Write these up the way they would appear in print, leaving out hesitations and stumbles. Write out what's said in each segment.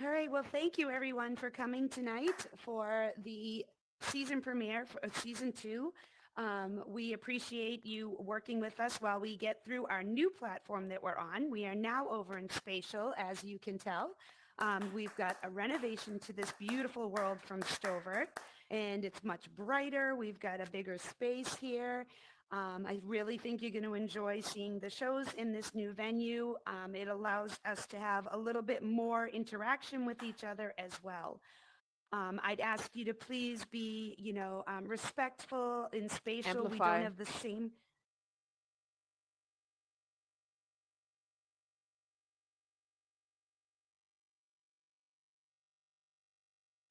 All right. Well, thank you everyone for coming tonight for the season premiere of season two. We appreciate you working with us while we get through our new platform that we're on. We are now over in Spatial, as you can tell. We've got a renovation to this beautiful world from Stover, and it's much brighter. We've got a bigger space here. I really think you're going to enjoy seeing the shows in this new venue. It allows us to have a little bit more interaction with each other as well. I'd ask you to please be, respectful in Spatial. We don't Amplify. have the same.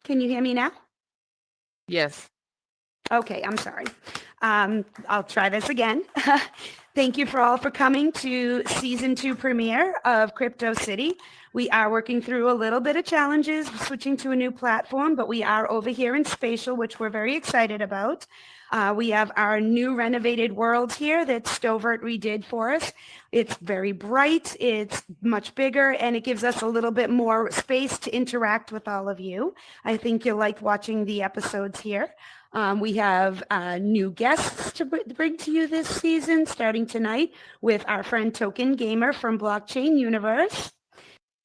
Can you hear me now? Yes. Okay, I'm sorry. I'll try this again. Thank you for all for coming to season two premiere of Crypto City. We are working through a little bit of challenges, switching to a new platform, but we are over here in Spatial, which we're very excited about. We have our new renovated world here that Stovert redid for us. It's very bright, it's much bigger, and it gives us a little bit more space to interact with all of you. I think you'll like watching the episodes here. We have new guests to bring to you this season, starting tonight with our friend Token Gamer from Blockchain UniVRse.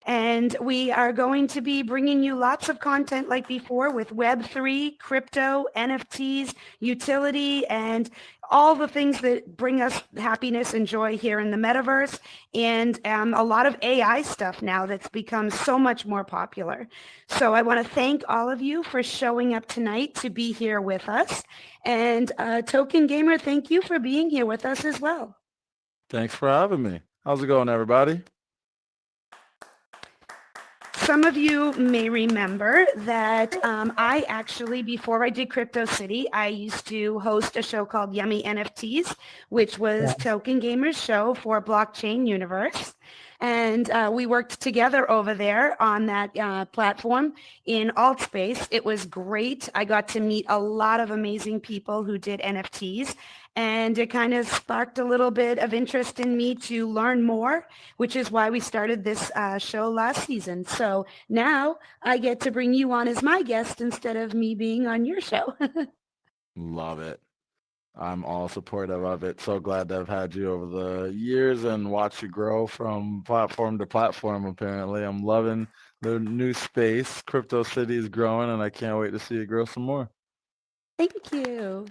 And we are going to be bringing you lots of content like before with Web3, crypto, NFTs, utility, and all the things that bring us happiness and joy here in the metaverse, and a lot of AI stuff now that's become so much more popular. So I want to thank all of you for showing up tonight to be here with us. And Token Gamer, thank you for being here with us as well. Thanks for having me. How's it going, everybody? Some of you may remember that I actually, before I did Crypto City, I used to host a show called Yummy NFTs, which was Token Gamer's show for Blockchain UniVRse. And we worked together over there on that platform in AltSpace. It was great. I got to meet a lot of amazing people who did NFTs. And it kind of sparked a little bit of interest in me to learn more, which is why we started this show last season. So now I get to bring you on as my guest instead of me being on your show. Love it. I'm all supportive of it. So glad to have had you over the years and watch you grow from platform to platform, apparently. I'm loving the new space. Crypto City is growing, and I can't wait to see it grow some more. Thank you.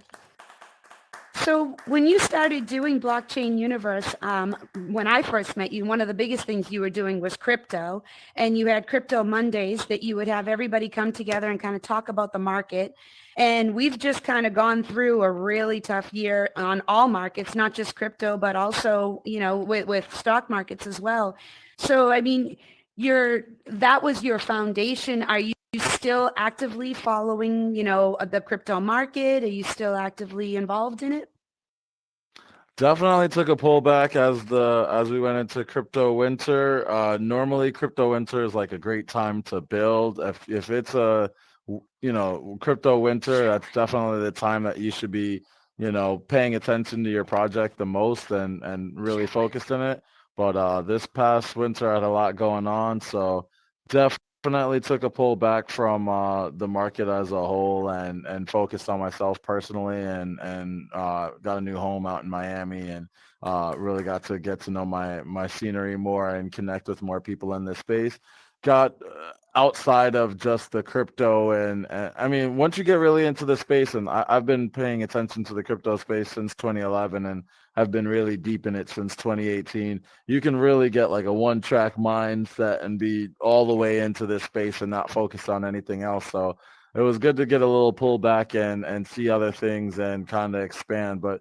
So when you started doing Blockchain UniVRse, when I first met you, one of the biggest things you were doing was crypto, and you had Crypto Mondays that you would have everybody come together and kind of talk about the market. And we've just kind of gone through a really tough year on all markets, not just crypto, but also, with stock markets as well. So, I mean, that was your foundation. Are you still actively following, the crypto market? Are you still actively involved in it? Definitely took a pullback as we went into crypto winter. Normally, crypto winter is like a great time to build. If it's crypto winter, that's definitely the time that you should be paying attention to your project the most and really focused in it. But this past winter, I had a lot going on, so definitely took a pull back from the market as a whole and focused on myself personally and got a new home out in Miami and really got to get to know my scenery more and connect with more people in this space. Got outside of just the crypto and I mean, once you get really into the space, and I've been paying attention to the crypto space since 2011 and have been really deep in it since 2018, you can really get like a one-track mindset and be all the way into this space and not focus on anything else. So it was good to get a little pullback and see other things and kind of expand. But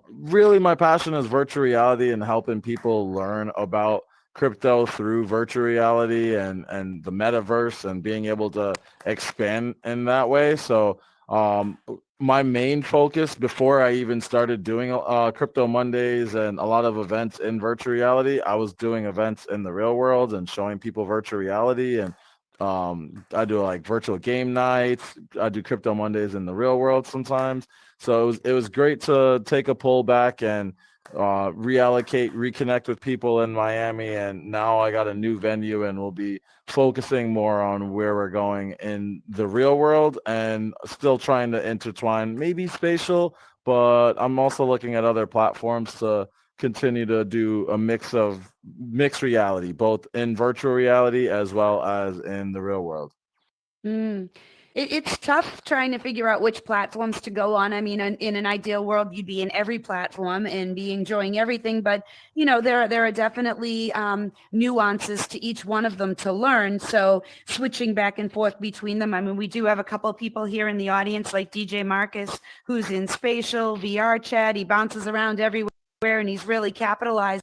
really my passion is virtual reality and helping people learn about crypto through virtual reality and the metaverse and being able to expand in that way. So my main focus before I even started doing Crypto Mondays and a lot of events in virtual reality, I was doing events in the real world and showing people virtual reality. And I do like virtual game nights. I do Crypto Mondays in the real world sometimes. So it was great to take a pull back and reconnect with people in Miami, and now I got a new venue, and we'll be focusing more on where we're going in the real world, and still trying to intertwine maybe spatial, but I'm also looking at other platforms to continue to do a mix of mixed reality, both in virtual reality as well as in the real world. Mm. It's tough trying to figure out which platforms to go on. I mean, in an ideal world, you'd be in every platform and be enjoying everything. But, there are definitely nuances to each one of them to learn. So switching back and forth between them. I mean, we do have a couple of people here in the audience like DJ Marcus, who's in Spatial VR chat. He bounces around everywhere and he's really capitalizing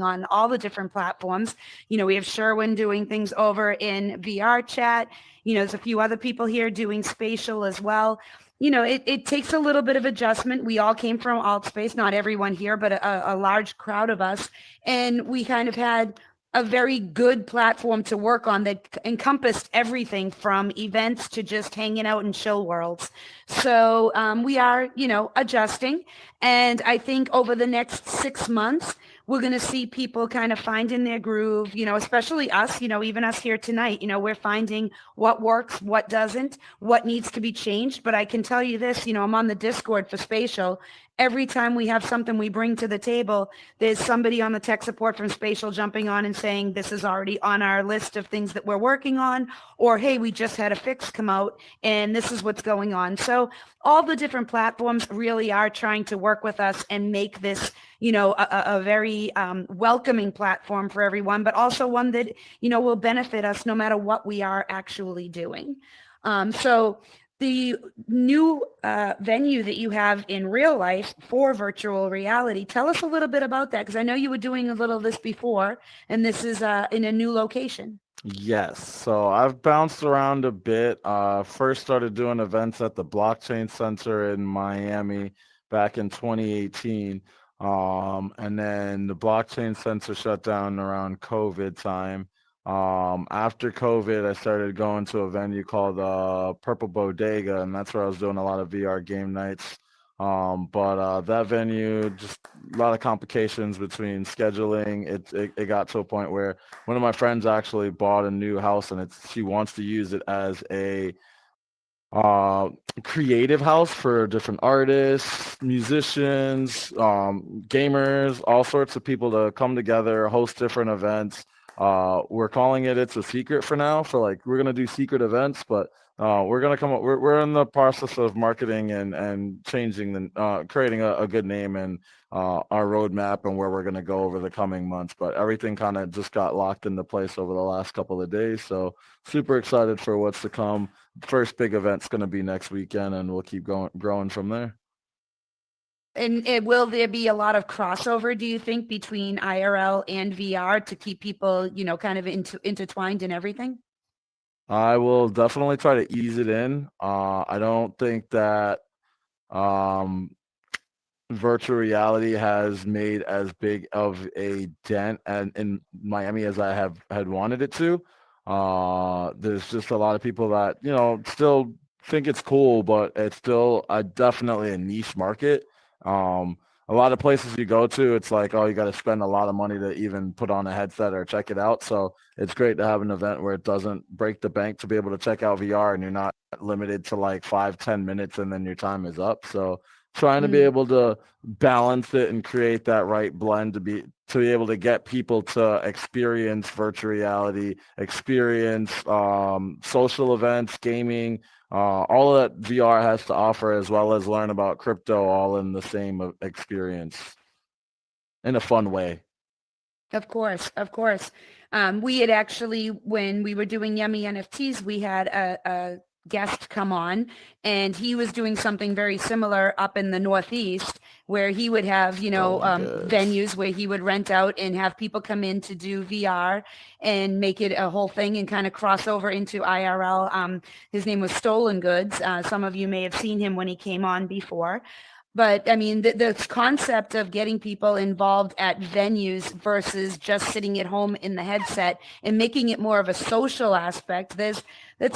on all the different platforms. We have Sherwin doing things over in VR chat. There's a few other people here doing spatial as well. It takes a little bit of adjustment. We all came from AltSpace, not everyone here, but a large crowd of us. And we kind of had a very good platform to work on that encompassed everything from events to just hanging out in chill worlds. So we are, adjusting. And I think over the next 6 months, we're going to see people kind of finding their groove, especially us, even us here tonight, we're finding what works, what doesn't, what needs to be changed. But I can tell you this, I'm on the Discord for Spatial. Every time we have something we bring to the table, there's somebody on the tech support from Spatial jumping on and saying, this is already on our list of things that we're working on, or, hey, we just had a fix come out and this is what's going on. So all the different platforms really are trying to work with us and make this, a very welcoming platform for everyone, but also one that, will benefit us no matter what we are actually doing. So the new venue that you have in real life for virtual reality, tell us a little bit about that, because I know you were doing a little of this before, and this is in a new location. Yes, so I've bounced around a bit. First started doing events at the Blockchain Center in Miami back in 2018. And then the Blockchain Center shut down around COVID time. After COVID, I started going to a venue called Purple Bodega, and that's where I was doing a lot of VR game nights. But that venue, just a lot of complications between scheduling. It got to a point where one of my friends actually bought a new house, and she wants to use it as a uh, creative house for different artists, musicians, gamers, all sorts of people to come together, host different events. We're calling it's a secret for now. For like, we're gonna do secret events, but we're gonna come up. We're in the process of marketing and changing creating a good name and our roadmap and where we're gonna go over the coming months. But everything kind of just got locked into place over the last couple of days. So super excited for what's to come. First big event's going to be next weekend, and we'll keep growing from there. And will there be a lot of crossover, do you think, between IRL and VR to keep people, kind of intertwined in everything? I will definitely try to ease it in. I don't think that um, virtual reality has made as big of a dent and in Miami as I have had wanted it to. There's just a lot of people that, still think it's cool, but it's still definitely a niche market. Um, a lot of places you go to, it's like, oh, you got to spend a lot of money to even put on a headset or check it out. So it's great to have an event where it doesn't break the bank to be able to check out VR and you're not limited to like 5-10 minutes and then your time is up. So trying to be Mm. able to balance it and create that right blend to be able to get people to experience virtual reality, experience social events, gaming, all that VR has to offer, as well as learn about crypto, all in the same experience in a fun way. Of course, of course. We had actually, when we were doing Yummy NFTs, we had a guest come on, and he was doing something very similar up in the Northeast, where he would have, Stolen goods. venues where he would rent out and have people come in to do VR and make it a whole thing and kind of cross over into IRL. His name was Stolen Goods. Some of you may have seen him when he came on before. But I mean, the concept of getting people involved at venues versus just sitting at home in the headset and making it more of a social aspect, that's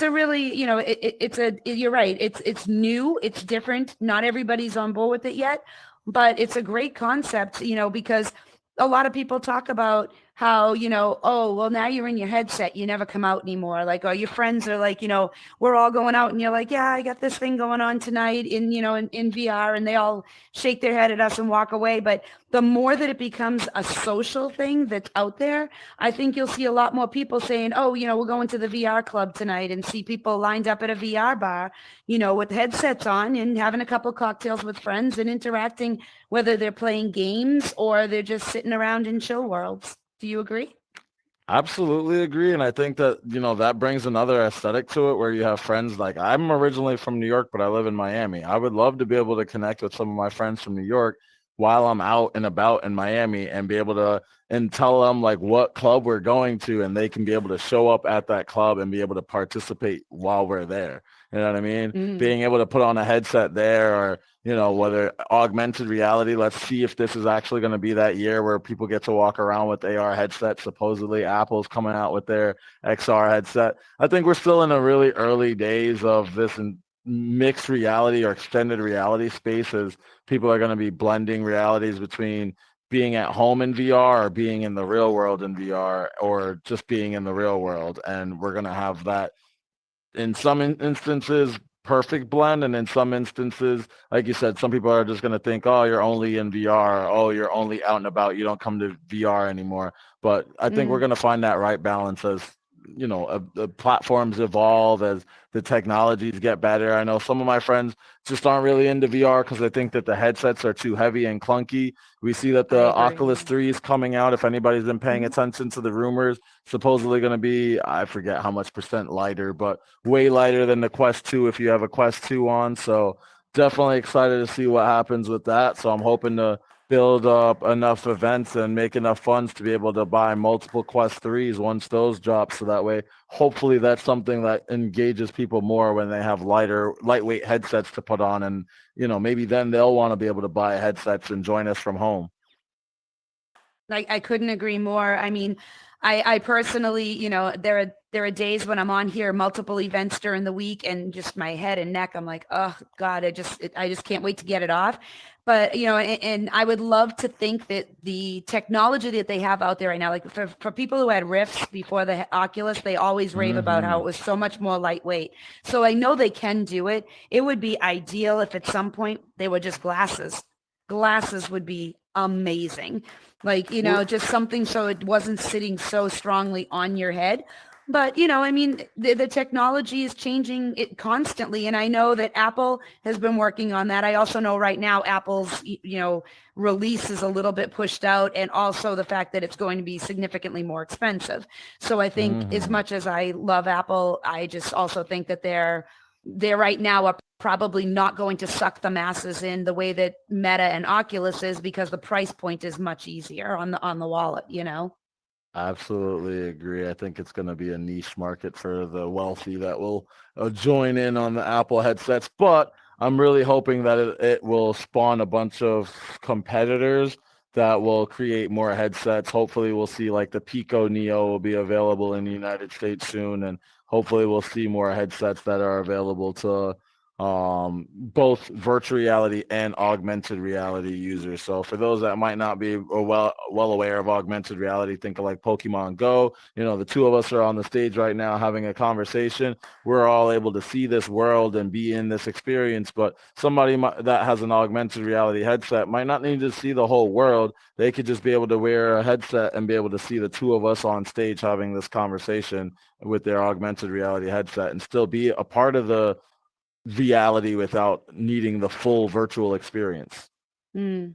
a really, you're right. It's new, it's different. Not everybody's on board with it yet. but it's a great concept, because a lot of people talk about how, oh, well, now you're in your headset, you never come out anymore. Like, oh, your friends are like, we're all going out and you're like, yeah, I got this thing going on tonight in VR, and they all shake their head at us and walk away. But the more that it becomes a social thing that's out there, I think you'll see a lot more people saying, oh, we're going to the VR club tonight, and see people lined up at a VR bar, with headsets on and having a couple cocktails with friends and interacting, whether they're playing games or they're just sitting around in chill worlds. Do you agree? Absolutely agree. And I think that, that brings another aesthetic to it where you have friends. Like, I'm originally from New York, but I live in Miami. I would love to be able to connect with some of my friends from New York while I'm out and about in Miami and be able to and tell them like what club we're going to, and they can be able to show up at that club and be able to participate while we're there. You know what I mean? Mm. Being able to put on a headset there, or whether augmented reality, let's see if this is actually going to be that year where people get to walk around with AR headsets. Supposedly Apple's coming out with their XR headset. I think we're still in the really early days of this mixed reality or extended reality space, as people are going to be blending realities between being at home in VR or being in the real world in VR, or just being in the real world. And we're going to have that in some instances perfect blend, and in some instances, like you said, some people are just going to think, oh, you're only in VR, oh, you're only out and about, you don't come to VR anymore. But I think we're Mm. going to find that right balance as the platforms evolve, as the technologies get better. I know some of my friends just aren't really into VR because they think that the headsets are too heavy and clunky. We see that I the agree. Oculus 3 is coming out. If anybody's been paying Mhm. attention to the rumors, supposedly going to be, I forget how much percent lighter, but way lighter than the Quest 2 if you have a Quest 2 on. So definitely excited to see what happens with that. So I'm hoping to build up enough events and make enough funds to be able to buy multiple Quest 3s once those drop. So that way, hopefully that's something that engages people more when they have lightweight headsets to put on. And, maybe then they'll want to be able to buy headsets and join us from home. I couldn't agree more. I mean, I personally, there are days when I'm on here multiple events during the week, and just my head and neck, I'm like, oh God, I just can't wait to get it off. But and I would love to think that the technology that they have out there right now, like for people who had Rifts before the Oculus, they always rave about how Mm-hmm. it was so much more lightweight. So I know they can do it. It would be ideal if at some point they were just glasses. Glasses would be amazing. Like, just something so it wasn't sitting so strongly on your head. But, I mean, the technology is changing it constantly. And I know that Apple has been working on that. I also know right now Apple's, release is a little bit pushed out, and also the fact that it's going to be significantly more expensive. So I think as Mm-hmm. much as I love Apple, I just also think that they're right now are probably not going to suck the masses in the way that Meta and Oculus is, because the price point is much easier on the wallet. Absolutely agree. I think it's going to be a niche market for the wealthy that will join in on the Apple headsets, but I'm really hoping that it will spawn a bunch of competitors that will create more headsets. Hopefully we'll see like the Pico Neo will be available in the United States soon, and hopefully we'll see more headsets that are available to both virtual reality and augmented reality users. So for those that might not be well aware of augmented reality, think of like Pokemon Go. The two of us are on the stage right now having a conversation. We're all able to see this world and be in this experience, but somebody that has an augmented reality headset might not need to see the whole world. They could just be able to wear a headset and be able to see the two of us on stage having this conversation with their augmented reality headset, and still be a part of the reality without needing the full virtual experience. Mm.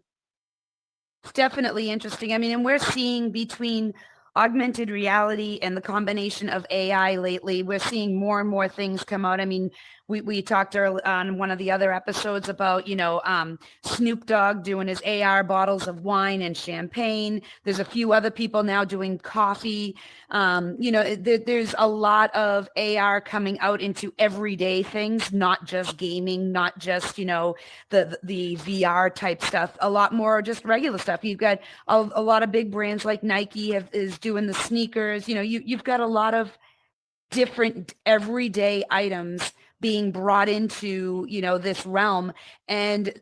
It's definitely interesting. I mean, and we're seeing between augmented reality and the combination of AI lately, we're seeing more and more things come out. I mean, we talked on one of the other episodes about, Snoop Dogg doing his AR bottles of wine and champagne. There's a few other people now doing coffee. There's a lot of AR coming out into everyday things, not just gaming, not just, the VR type stuff, a lot more just regular stuff. You've got a lot of big brands like Nike is doing the sneakers. You've got a lot of different everyday items being brought into, this realm. And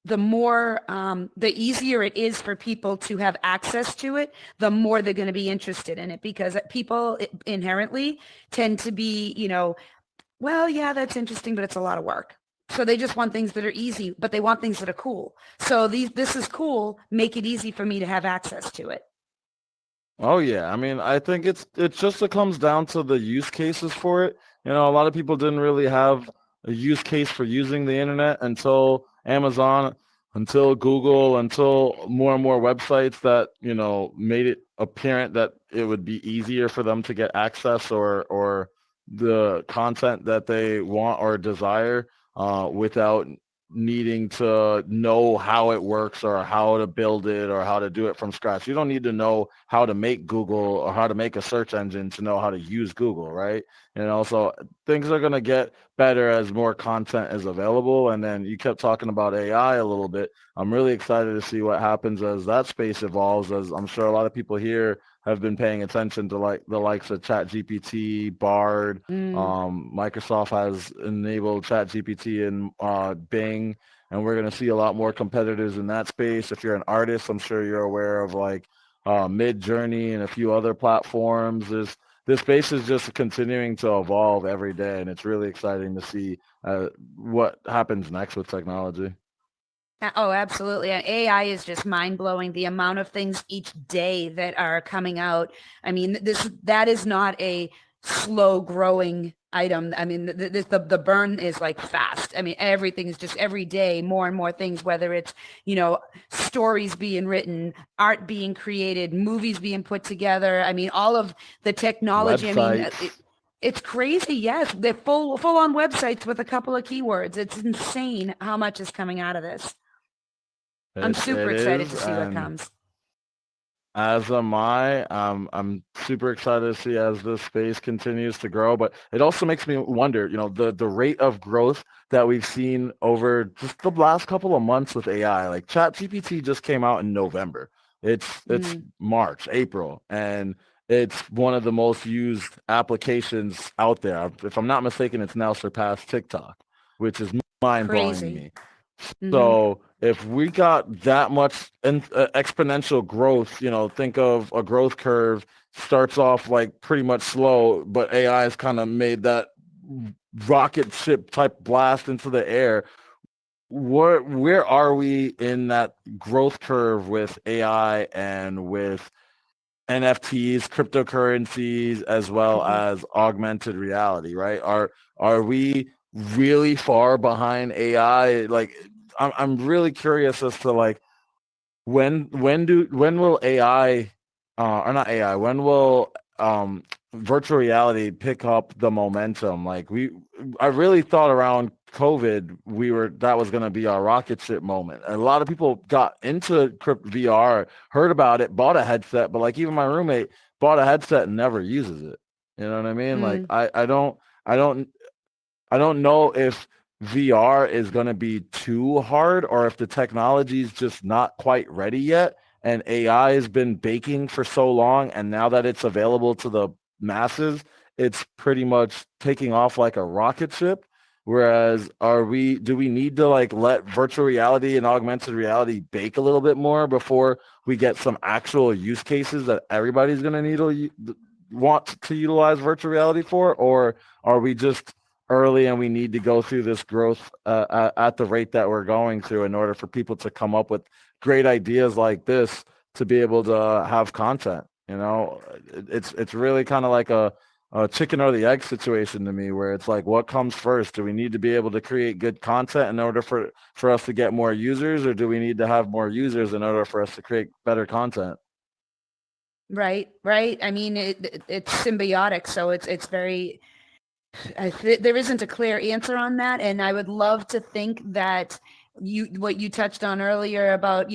the more, the easier it is for people to have access to it, the more they're going to be interested in it, because people inherently tend to be, well, yeah, that's interesting, but it's a lot of work. So they just want things that are easy, but they want things that are cool. So this is cool. Make it easy for me to have access to it. Oh yeah, I mean, I think it comes down to the use cases for it. A lot of people didn't really have a use case for using the internet until Amazon, until Google, until more and more websites that, made it apparent that it would be easier for them to get access or the content that they want or desire without needing to know how it works or how to build it or how to do it from scratch. You don't need to know how to make Google or how to make a search engine to know how to use Google, right? So things are going to get better as more content is available. And then you kept talking about AI a little bit. I'm really excited to see what happens as that space evolves, as I'm sure a lot of people here have been paying attention to like the likes of ChatGPT, Bard. Mm. Microsoft has enabled ChatGPT and Bing, and we're going to see a lot more competitors in that space. If you're an artist, I'm sure you're aware of like Mid Journey and a few other platforms. This space is just continuing to evolve every day, and it's really exciting to see what happens next with technology. Oh, absolutely. AI is just mind blowing. The amount of things each day that are coming out. I mean, that is not a slow growing item. I mean, the burn is like fast. I mean, everything is just every day more and more things, whether it's, stories being written, art being created, movies being put together. I mean, all of the technology. I mean, Websites. it's crazy. Yes. They're full on websites with a couple of keywords. It's insane how much is coming out of this. I'm super It excited is, to see what and comes. as am I. I'm super excited to see as this space continues to grow, but it also makes me wonder, the rate of growth that we've seen over just the last couple of months with AI. Like ChatGPT just came out in November. It's Mm, March, April, and it's one of the most used applications out there. If I'm not mistaken, it's now surpassed TikTok, which is mind-blowing to crazy. me. Hmm. So if we got that much exponential growth, think of a growth curve starts off like pretty much slow, but AI has kind of made that rocket ship type blast into the air. Where are we in that growth curve with AI and with NFTs, cryptocurrencies, as well Hmm. as augmented reality, right? Are we really far behind AI? Like, I'm really curious as to like when will AI or not AI? When will virtual reality pick up the momentum? I really thought around COVID that was going to be our rocket ship moment. A lot of people got into crypt VR, heard about it, bought a headset, but like even my roommate bought a headset and never uses it. You know what I mean? Like Mm. I don't I don't know if VR is going to be too hard or if the technology is just not quite ready yet. And AI has been baking for so long. And now that it's available to the masses, it's pretty much taking off like a rocket ship. Whereas do we need to like let virtual reality and augmented reality bake a little bit more before we get some actual use cases that everybody's going to want to utilize virtual reality for? Or are we just early and we need to go through this growth at the rate that we're going through in order for people to come up with great ideas like this to be able to have content? It's really kind of like a chicken or the egg situation to me, where it's like, what comes first? Do we need to be able to create good content in order for us to get more users, or do we need to have more users in order for us to create better content? Right, right. I mean, it's symbiotic, so it's very. There isn't a clear answer on that, and I would love to think that what you touched on earlier about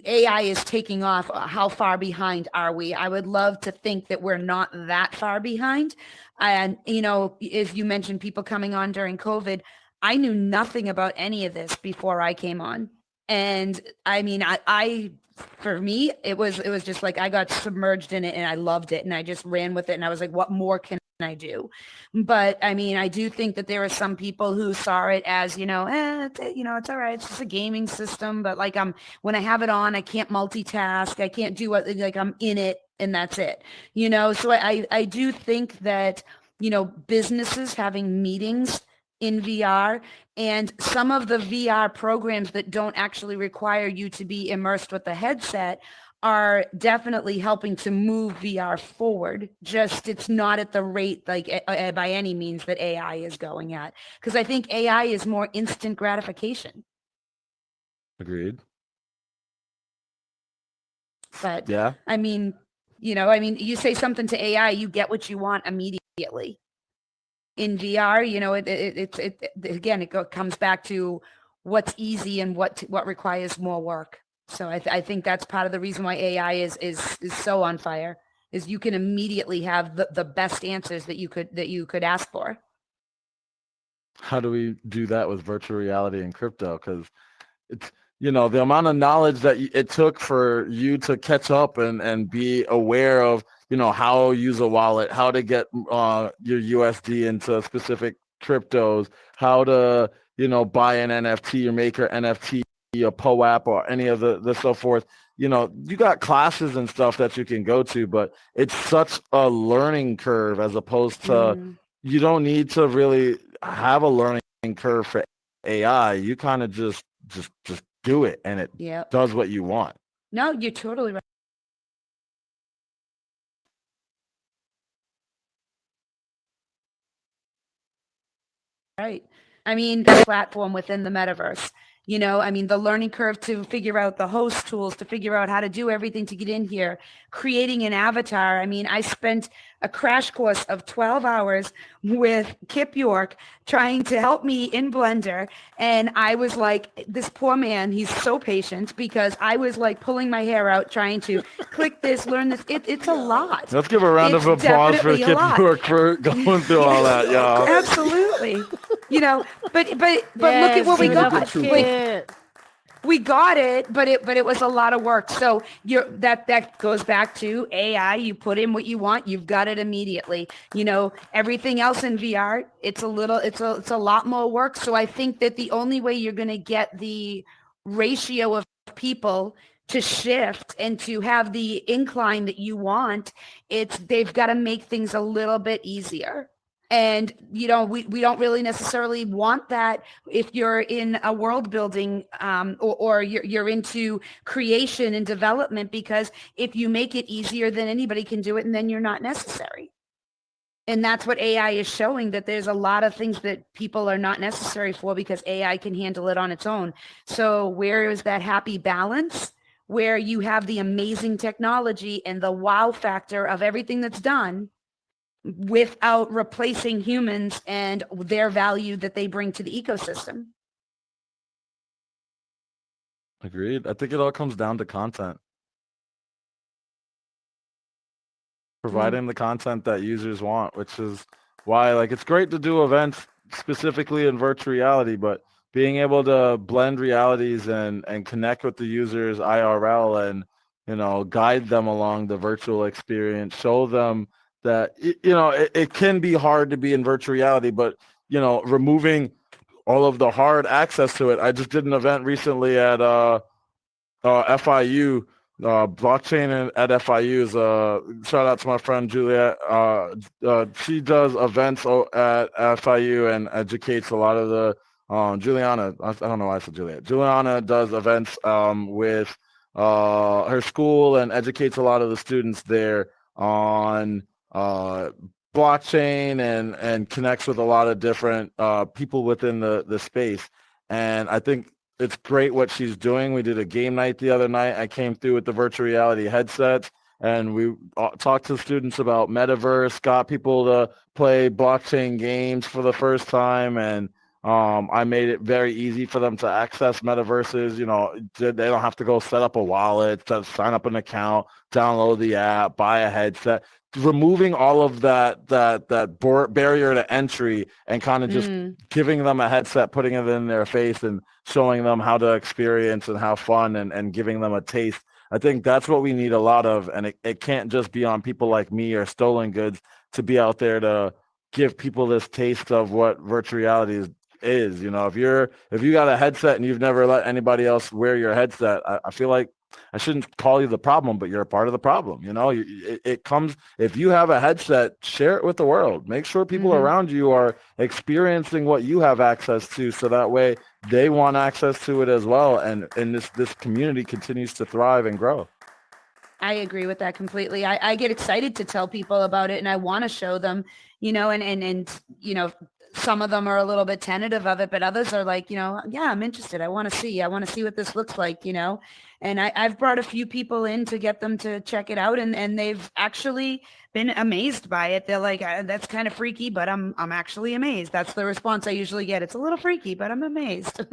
AI is taking off. How far behind are we? I would love to think that we're not that far behind. And, as you mentioned, people coming on during COVID, I knew nothing about any of this before I came on. And I mean, for me, it was just like I got submerged in it and I loved it and I just ran with it. And I was like, what more can I do. But I mean, I do think that there are some people who saw it as, it's all right. It's just a gaming system. But like when I have it on, I can't multitask. I can't do what, like I'm in it and that's it. So I do think that, businesses having meetings in VR and some of the VR programs that don't actually require you to be immersed with the headset are definitely helping to move VR forward. Just it's not at the rate like by any means that AI is going at. Because I think AI is more instant gratification. Agreed. But Yeah. I mean, you say something to AI, you get what you want immediately. In VR, again, it comes back to what's easy and what requires more work. So I think that's part of the reason why AI is so on fire, is you can immediately have the best answers that you could ask for. How do we do that with virtual reality and crypto? Because it's, the amount of knowledge that it took for you to catch up and be aware of, how to use a wallet, how to get your USD into specific cryptos, how to, buy an NFT or make your NFT a POAP or any of the so forth. You got classes and stuff that you can go to, but it's such a learning curve as opposed to you don't need to really have a learning curve for AI. You kind of just do it and it does what you want. No, you're totally right. Right. I mean, the platform within the metaverse, the learning curve to figure out the host tools, to figure out how to do everything to get in here, creating an avatar. I mean, I spent a crash course of 12 hours with Kip York trying to help me in Blender. And I was like, this poor man, he's so patient because I was like pulling my hair out trying to click this, learn this. It's a lot. Let's give a round of applause for Kip York for going through all that, y'all. Absolutely. But look at what we got. We got it, but it was a lot of work. So that goes back to AI. You put in what you want, you've got it immediately. Everything else in VR, it's a lot more work. So I think that the only way you're going to get the ratio of people to shift and to have the incline that you want, they've got to make things a little bit easier. And, we don't really necessarily want that if you're in a world building or you're into creation and development, because if you make it easier, then anybody can do it and then you're not necessary. And that's what AI is showing, that there's a lot of things that people are not necessary for because AI can handle it on its own. So where is that happy balance where you have the amazing technology and the wow factor of everything that's done without replacing humans and their value that they bring to the ecosystem? Agreed. I think it all comes down to content. Providing the content that users want, which is why it's great to do events specifically in virtual reality, but being able to blend realities and connect with the users IRL and, guide them along the virtual experience, show them that, it can be hard to be in virtual reality, but, removing all of the hard access to it. I just did an event recently at FIU. Blockchain at FIU is shout out to my friend Juliet. She does events at FIU and educates a lot of the Juliana. I don't know why I said Juliet. Juliana does events with her school and educates a lot of the students there on blockchain and connects with a lot of different people within the space. And I think it's great what she's doing. We did a game night the other night. I came through with the virtual reality headsets and we talked to students about metaverse, got people to play blockchain games for the first time. And I made it very easy for them to access metaverses. They don't have to go set up a wallet, to sign up an account, download the app, buy a headset. Removing all of that barrier to entry and kind of just giving them a headset, putting it in their face and showing them how to experience and have fun and giving them a taste I think that's what we need a lot of, and it can't just be on people like me or Stolen Goods to be out there to give people this taste of what virtual reality is. You know, if you got a headset and you've never let anybody else wear your headset, I feel like I shouldn't call you the problem, but you're a part of the problem. You know, it comes, if you have a headset, share it with the world. Make sure people around you are experiencing what you have access to, so that way they want access to it as well. And this community continues to thrive and grow. I agree with that completely. I get excited to tell people about it and I want to show them, and some of them are a little bit tentative of it, but others are like, yeah, I'm interested. I want to see what this looks like, and I've brought a few people in to get them to check it out and they've actually been amazed by it. They're like, that's kind of freaky, but I'm actually amazed. That's the response I usually get. It's a little freaky, but I'm amazed.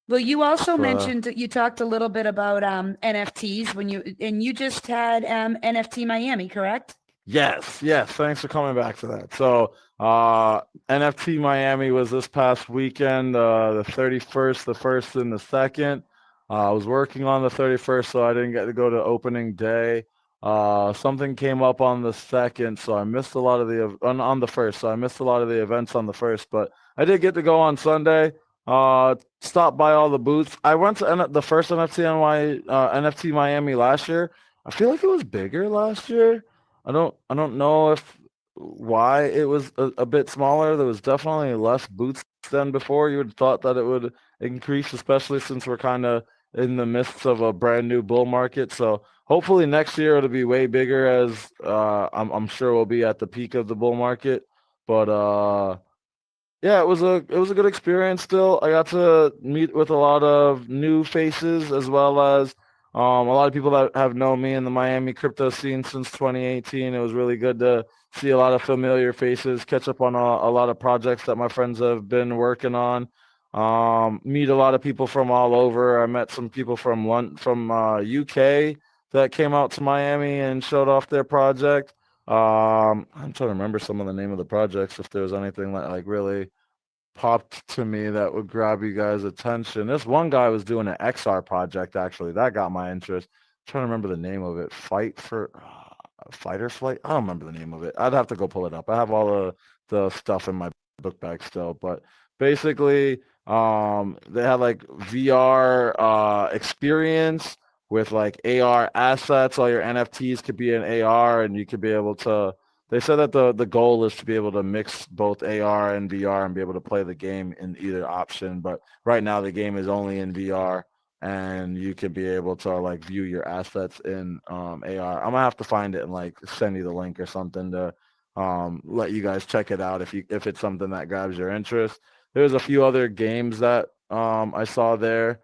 Well, you also So, mentioned that you talked a little bit about NFTs and you just had NFT Miami, correct? yes, yes. Thanks for coming back to that. So, NFT Miami was this past weekend, the 31st, the 1st, and the 2nd. I was working on the 31st, so I didn't get to go to opening day. Something came up on the 2nd, so I missed a lot of on the 1st, so I missed a lot of the events on the 1st, but I did get to go on Sunday. Stop by all the booths. I went to the first NFT Miami last year. I feel like it was bigger last year. I don't know if why it was a bit smaller. There was definitely less booths than before. You would have thought that it would increase, especially since we're kind of in the midst of a brand new bull market. So hopefully next year it'll be way bigger, as I'm sure we'll be at the peak of the bull market. But yeah, it was a good experience still. I got to meet with a lot of new faces, as well as a lot of people that have known me in the Miami crypto scene since 2018. It was really good to see a lot of familiar faces, catch up on a lot of projects that my friends have been working on. Meet a lot of people from all over. I met some people from UK that came out to Miami and showed off their project. I'm trying to remember some of the name of the projects, if there was anything that like really popped to me that would grab you guys' attention. This one guy was doing an XR project, actually. That got my interest. I'm trying to remember the name of it. Fight or Flight? I don't remember the name of it. I'd have to go pull it up. I have all the stuff in my book bag still. But basically, they had like VR experience with like AR assets. All your NFTs could be in AR, and you could be able to, they said that the goal is to be able to mix both AR and VR and be able to play the game in either option. But right now the game is only in VR, and you can be able to like view your assets in AR. I'm gonna have to find it and like send you the link or something to let you guys check it out if it's something that grabs your interest. There's a few other games that I saw there.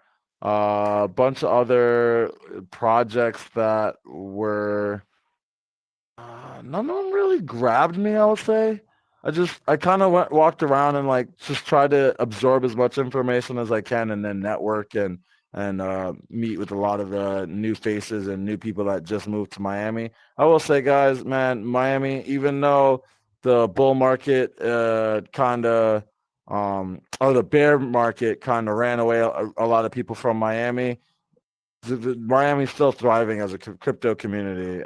A bunch of other projects that were none of them really grabbed me, I would say. I kind of walked around and like just tried to absorb as much information as I can, and then network and meet with a lot of the new faces and new people that just moved to Miami. I will say, guys, man, Miami, even though the bull market kind of or the bear market kind of ran away a lot of people from Miami, Miami's still thriving as a crypto community.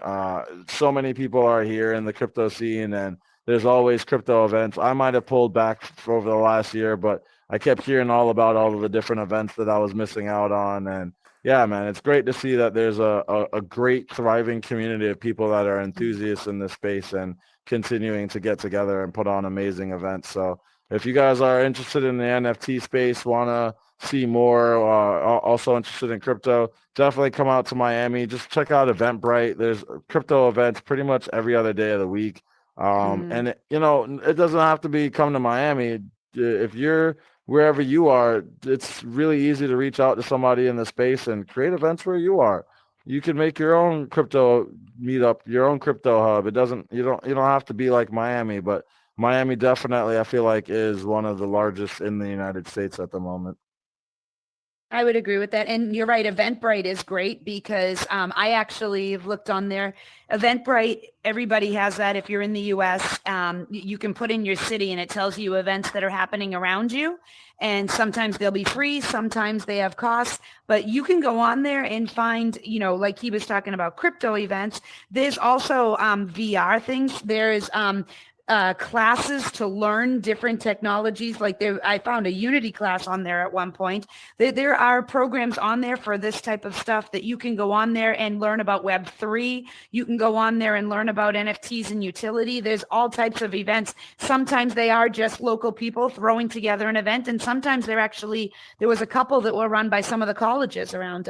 So many people are here in the crypto scene, and there's always crypto events. I might have pulled back for over the last year, but I kept hearing all about all of the different events that I was missing out on. And yeah, man, it's great to see that there's a great thriving community of people that are enthusiasts in this space and continuing to get together and put on amazing events. So if you guys are interested in the NFT space, want to see more, also interested in crypto, definitely come out to Miami. Just check out Eventbrite. There's crypto events pretty much every other day of the week. And it doesn't have to be come to Miami. If you're wherever you are, it's really easy to reach out to somebody in the space and create events where you are. You can make your own crypto meetup, your own crypto hub. You don't have to be like Miami, but Miami definitely, I feel like, is one of the largest in the United States at the moment. I would agree with that. And you're right, Eventbrite is great because I actually have looked on there. Eventbrite, everybody has that. If you're in the US, you can put in your city and it tells you events that are happening around you. And sometimes they'll be free, sometimes they have costs, but you can go on there and find, like he was talking about crypto events. There's also VR things. There's classes to learn different technologies. Like I found a Unity class on there at one point. There are programs on there for this type of stuff that you can go on there and learn about Web3. You can go on there and learn about NFTs and utility. There's all types of events. Sometimes they are just local people throwing together an event, and sometimes there was a couple that were run by some of the colleges around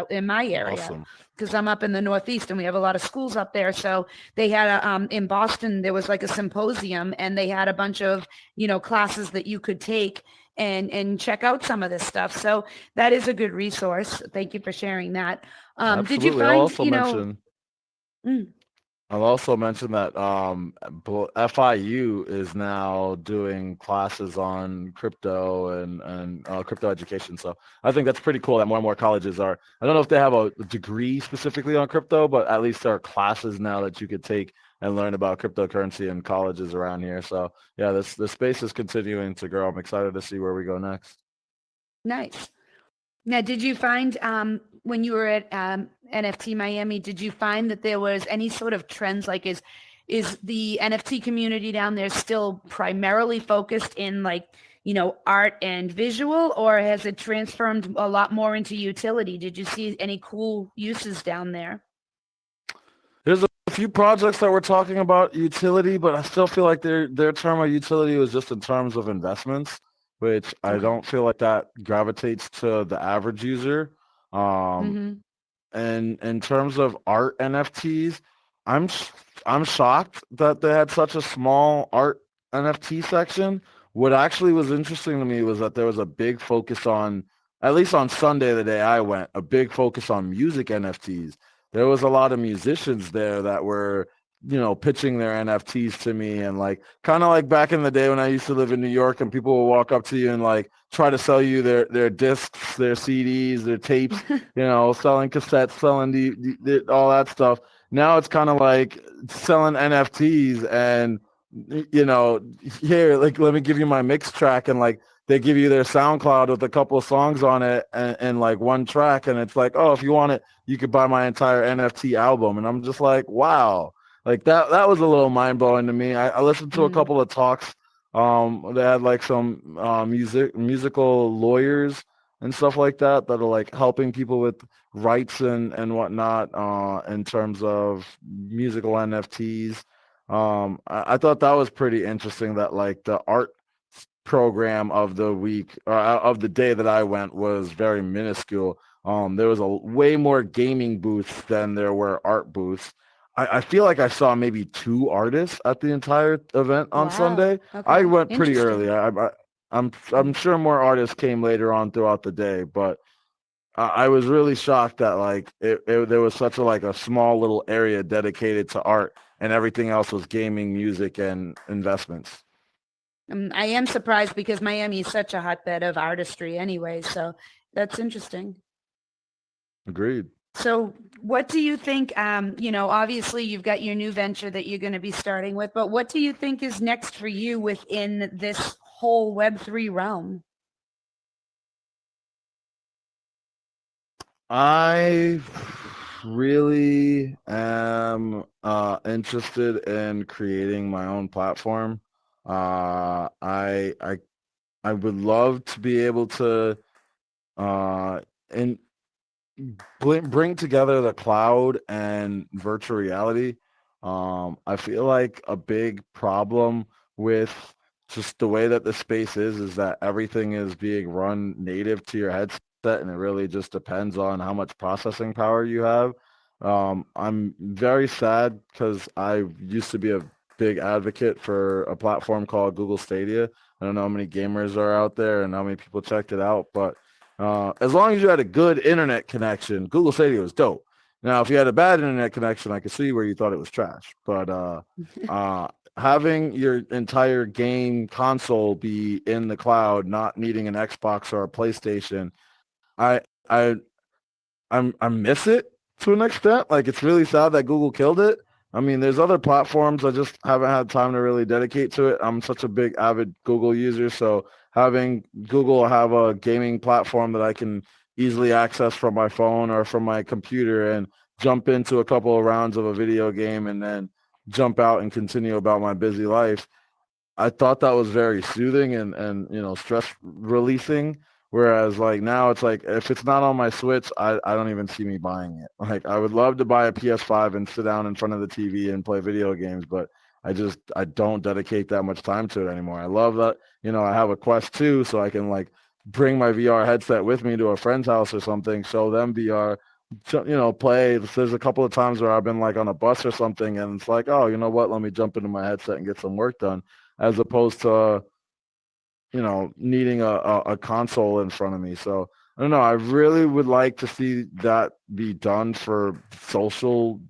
in my area. Awesome. Because I'm up in the Northeast and we have a lot of schools up there. So they had in Boston, there was like a symposium and they had a bunch of, classes that you could take and check out some of this stuff. So that is a good resource. Thank you for sharing that. Did you Absolutely. find, mm, I'll also mention that FIU is now doing classes on crypto and crypto education. So I think that's pretty cool that more and more colleges are. I don't know if they have a degree specifically on crypto, but at least there are classes now that you could take and learn about cryptocurrency in colleges around here. So yeah, this space is continuing to grow. I'm excited to see where we go next. nice. Now, did you find when you were at NFT Miami, did you find that there was any sort of trends? Like, is the NFT community down there still primarily focused in like, art and visual, or has it transformed a lot more into utility? Did you see any cool uses down there? There's a few projects that we're talking about utility, but I still feel like their term of utility was just in terms of investments, which I Okay. don't feel like that gravitates to the average user. Um, Mm-hmm. and in terms of art NFTs, I'm sh- I'm shocked that they had such a small art NFT section. What actually was interesting to me was that there was a big focus on, at least on Sunday, the day I went, a big focus on music NFTs. There was a lot of musicians there that were, pitching their NFTs to me, and like kind of like back in the day when I used to live in New York and people would walk up to you and like try to sell you their discs, their CDs, their tapes, selling cassettes, selling all that stuff. Now it's kind of like selling NFTs and, here, like, let me give you my mix track. And like, they give you their SoundCloud with a couple of songs on it and like one track. And it's like, oh, if you want it, you could buy my entire NFT album. And I'm just like, wow. Like that was a little mind blowing to me. I listened to a Mm. couple of talks. They had like some musical lawyers and stuff like that are like helping people with rights and whatnot in terms of musical NFTs. I thought that was pretty interesting that like the art program of the week of the day that I went was very minuscule. There was a way more gaming booths than there were art booths. I feel like I saw maybe two artists at the entire event on Wow. Sunday. I Okay. went pretty early. Interesting. I'm sure more artists came later on throughout the day, but I was really shocked that like there was such a small little area dedicated to art and everything else was gaming, music, and investments. I am surprised because Miami is such a hotbed of artistry anyway. So that's interesting. Agreed. So what do you think, obviously you've got your new venture that you're going to be starting with, but what do you think is next for you within this whole Web3 realm? I really am interested in creating my own platform. Uh, I I I would love to be able to uh, in bring together the cloud and virtual reality. I feel like a big problem with just the way that the space is that everything is being run native to your headset, and it really just depends on how much processing power you have. I'm very sad because I used to be a big advocate for a platform called Google Stadia. I don't know how many gamers are out there and how many people checked it out, but as long as you had a good internet connection, Google Stadia was dope. Now, if you had a bad internet connection, I could see where you thought it was trash. But uh, having your entire game console be in the cloud, not needing an Xbox or a PlayStation, I I I miss it to an extent. Like it's really sad that Google killed it. I mean, there's other platforms I just haven't had time to really dedicate to it. I'm such a big avid Google user, so having Google have a gaming platform that I can easily access from my phone or from my computer and jump into a couple of rounds of a video game and then jump out and continue about my busy life. I thought that was very soothing and stress releasing. Whereas like now it's like if it's not on my Switch, I don't even see me buying it. Like I would love to buy a PS5 and sit down in front of the TV and play video games, but I don't dedicate that much time to it anymore. I love that, I have a Quest 2 so I can like bring my VR headset with me to a friend's house or something, show them VR, play. There's a couple of times where I've been like on a bus or something and it's like, oh, you know what? Let me jump into my headset and get some work done as opposed to needing a console in front of me. So I don't know. I really would like to see that be done for social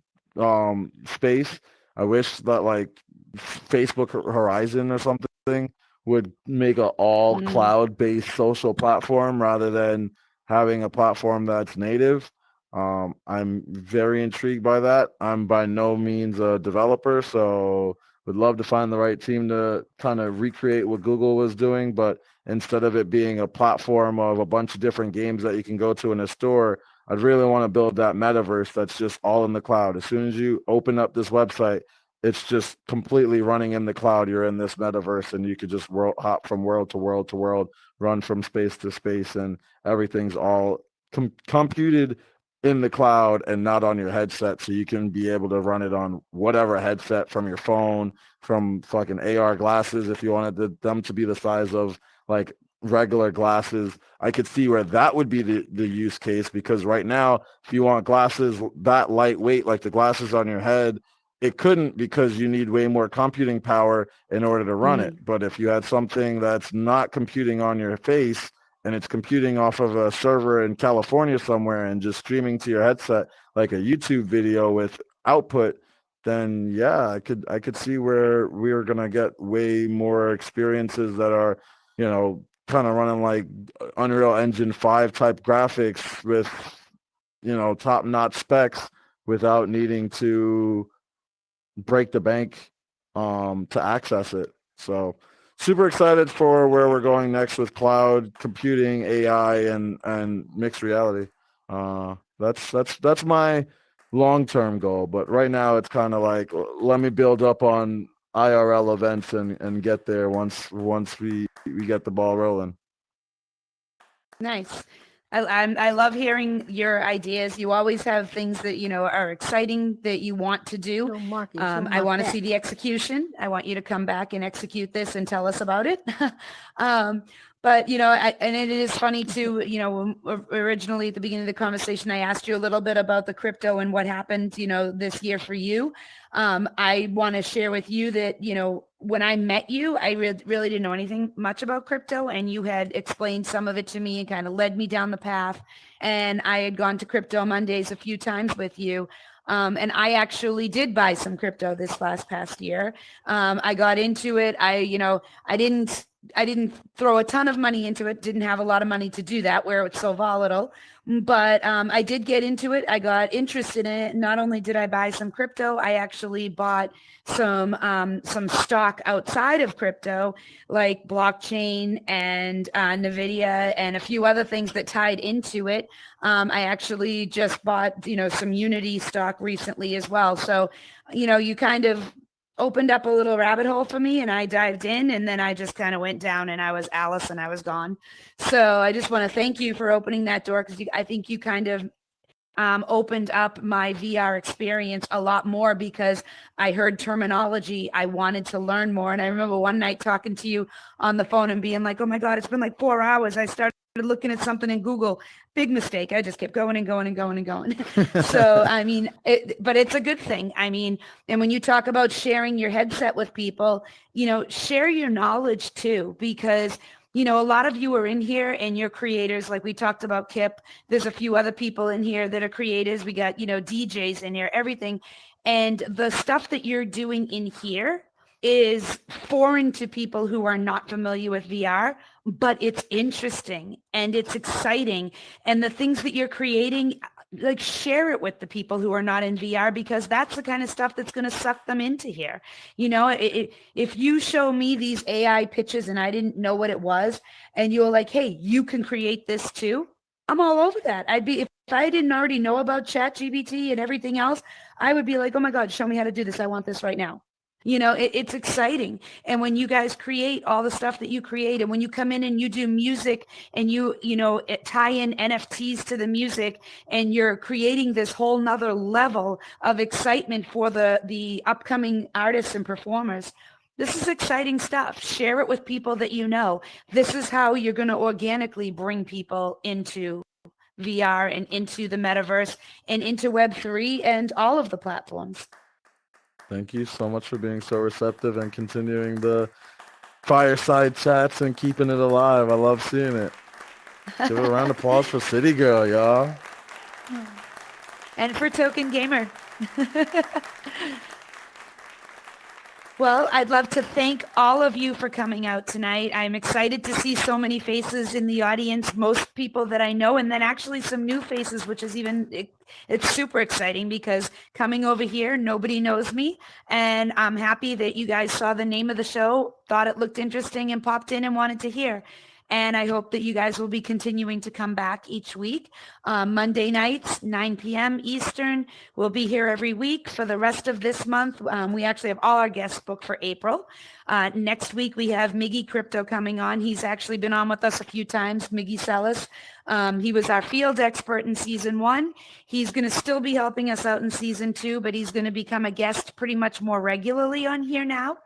space. I wish that like Facebook Horizon or something would make a all Mm, cloud-based social platform rather than having a platform that's native. I'm very intrigued by that. I'm by no means a developer, so would love to find the right team to kind of recreate what Google was doing, but instead of it being a platform of a bunch of different games that you can go to in a store, I'd really want to build that metaverse that's just all in the cloud. As soon as you open up this website, it's just completely running in the cloud. You're in this metaverse and you could just hop from world to world to world, run from space to space, and everything's all computed in the cloud and not on your headset, so you can be able to run it on whatever headset from your phone, from fucking AR glasses if you wanted them to be the size of like regular glasses. I could see where that would be the use case, because right now if you want glasses that lightweight like the glasses on your head, it couldn't, because you need way more computing power in order to run it. mm. But if you had something that's not computing on your face and it's computing off of a server in California somewhere and just streaming to your headset like a YouTube video with output, then yeah, I could see where we are gonna get way more experiences that are, kind of running like Unreal Engine 5 type graphics with, top-notch specs without needing to break the bank to access it. So super excited for where we're going next with cloud computing, AI, and mixed reality. That's my long-term goal. But right now it's kind of like let me build up on IRL events and get there once we get the ball rolling. Nice. I love hearing your ideas. You always have things that, are exciting that you want to do. Show Marky, show I my want to back. see the execution. I want you to come back and execute this and tell us about it. um, but, and it is funny too, originally at the beginning of the conversation, I asked you a little bit about the crypto and what happened, this year for you. I want to share with you that, when I met you, I really didn't know anything much about crypto, and you had explained some of it to me and kind of led me down the path. And I had gone to Crypto Mondays a few times with you. And I actually did buy some crypto this past year. I got into it. I didn't throw a ton of money into it. Didn't have a lot of money to do that where it's so volatile. But I did get into it. I got interested in it. Not only did I buy some crypto, I actually bought some stock outside of crypto, like blockchain and NVIDIA and a few other things that tied into it. I actually just bought, some Unity stock recently as well. So, you kind of opened up a little rabbit hole for me and I dived in, and then I just kind of went down and I was Alice and I was gone. So I just want to thank you for opening that door, because I think you kind of opened up my VR experience a lot more, because I heard terminology. I wanted to learn more. And I remember one night talking to you on the phone and being like, oh my God, it's been like 4 hours. I started looking at something in Google. Big mistake. I just kept going and going and going and going. So, I mean, but it's a good thing. I mean, and when you talk about sharing your headset with people, share your knowledge too, because a lot of you are in here and you're creators. Like we talked about Kip. There's a few other people in here that are creators. We got, DJs in here, everything. And the stuff that you're doing in here is foreign to people who are not familiar with VR, but it's interesting and it's exciting. And the things that you're creating, like share it with the people who are not in VR, because that's the kind of stuff that's going to suck them into here. If you show me these AI pitches and I didn't know what it was, and you're like, hey, you can create this too, I'm all over that. If I didn't already know about ChatGPT and everything else, I would be like, oh my God, show me how to do this. I want this right now. It's exciting. And when you guys create all the stuff that you create, and when you come in and you do music and tie in NFTs to the music, and you're creating this whole nother level of excitement for the upcoming artists and performers, this is exciting stuff. Share it with people that you know. This is how you're going to organically bring people into VR and into the metaverse and into Web3 and all of the platforms. Thank you so much for being so receptive and continuing the fireside chats and keeping it alive. I love seeing it. Give it a round of applause for CityGirl, y'all. And for Token Gamer. Well, I'd love to thank all of you for coming out tonight. I'm excited to see so many faces in the audience, most people that I know, and then actually some new faces, which is it's super exciting, because coming over here, nobody knows me. And I'm happy that you guys saw the name of the show, thought it looked interesting, and popped in and wanted to hear. And I hope that you guys will be continuing to come back each week. Monday nights, 9 p.m. Eastern. We'll be here every week for the rest of this month. We actually have all our guests booked for April. Next week, we have Miggy Crypto coming on. He's actually been on with us a few times, Miggy Sellis. He was our field expert in season 1. He's going to still be helping us out in season 2, but he's going to become a guest pretty much more regularly on here now.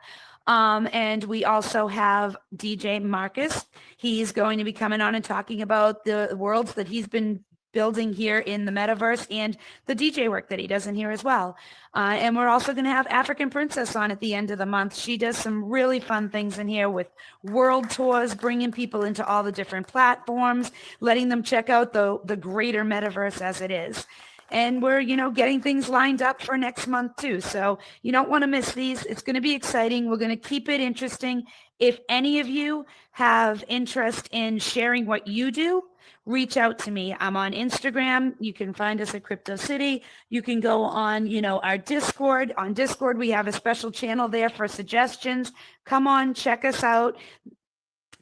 And we also have DJ Marcus. He's going to be coming on and talking about the worlds that he's been building here in the metaverse and the DJ work that he does in here as well. And we're also going to have African Princess on at the end of the month. She does some really fun things in here with world tours, bringing people into all the different platforms, letting them check out the greater metaverse as it is. And we're, getting things lined up for next month too. So you don't want to miss these. It's going to be exciting. We're going to keep it interesting. If any of you have interest in sharing what you do, reach out to me. I'm on Instagram. You can find us at Crypto City. You can go on, our Discord. On Discord, we have a special channel there for suggestions. Come on, check us out.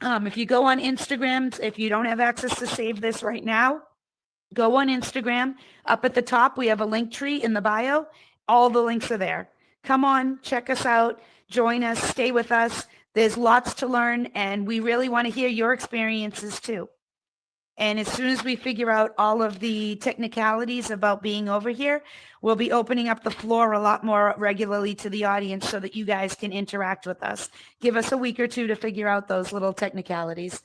If you go on Instagram, if you don't have access to save this right now, go on Instagram. Up at the top, we have a link tree in the bio. All the links are there. Come on, check us out, join us, stay with us. There's lots to learn, and we really want to hear your experiences too. And as soon as we figure out all of the technicalities about being over here, we'll be opening up the floor a lot more regularly to the audience so that you guys can interact with us. Give us a week or two to figure out those little technicalities.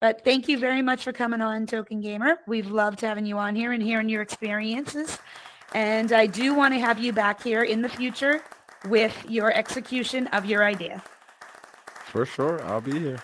But thank you very much for coming on, Token Gamer. We've loved having you on here and hearing your experiences. And I do want to have you back here in the future with your execution of your idea. For sure. I'll be here.